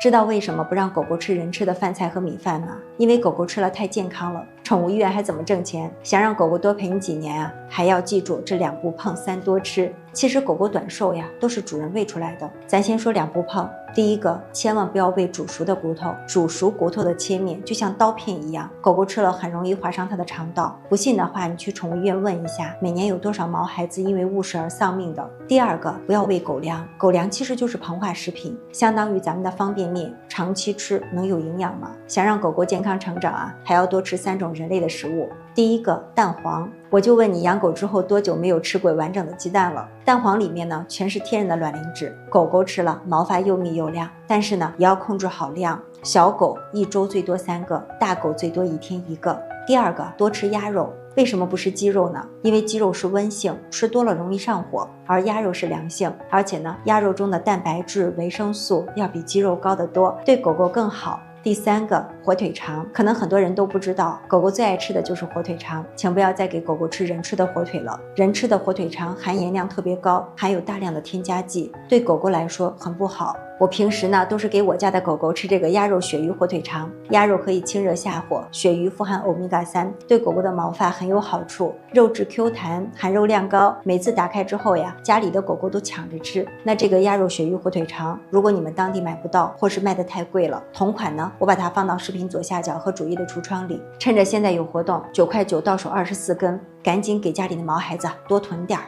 知道为什么不让狗狗吃人吃的饭菜和米饭吗？因为狗狗吃了太健康了。宠物医院还怎么挣钱？想让狗狗多陪你几年啊，还要记住这2不碰3多吃。其实狗狗短寿呀，都是主人喂出来的。咱先说2不碰。第一个，千万不要喂煮熟的骨头，煮熟骨头的切面就像刀片一样，狗狗吃了很容易划伤它的肠道。不信的话，你去宠物医院问一下，每年有多少毛孩子因为误食而丧命的。第二个，不要喂狗粮，狗粮其实就是膨化食品，相当于咱们的方便面，长期吃能有营养吗？想让狗狗健康成长啊，还要多吃3种人类的食物。第一个，蛋黄。我就问你，养狗之后多久没有吃过完整的鸡蛋了？蛋黄里面呢，全是天然的卵磷脂，狗狗吃了毛发又密又亮，但是呢，也要控制好量。小狗1周最多3个，大狗最多1天1个。第二个，多吃鸭肉。为什么不是鸡肉呢？因为鸡肉是温性，吃多了容易上火，而鸭肉是凉性，而且呢，鸭肉中的蛋白质、维生素要比鸡肉高得多，对狗狗更好。第3个，火腿肠，可能很多人都不知道，狗狗最爱吃的就是火腿肠，请不要再给狗狗吃人吃的火腿了。人吃的火腿肠含盐量特别高，含有大量的添加剂，对狗狗来说很不好。我平时呢都是给我家的狗狗吃这个鸭肉鳕鱼火腿肠，鸭肉可以清热下火，鳕鱼富含欧米伽3，对狗狗的毛发很有好处，肉质 Q 弹，含肉量高，每次打开之后呀，家里的狗狗都抢着吃。那这个鸭肉鳕鱼火腿肠，如果你们当地买不到，或是卖的太贵了，同款呢，我把它放到视频左下角和主页的橱窗里，趁着现在有活动，9块9到手24根，赶紧给家里的毛孩子多囤点儿。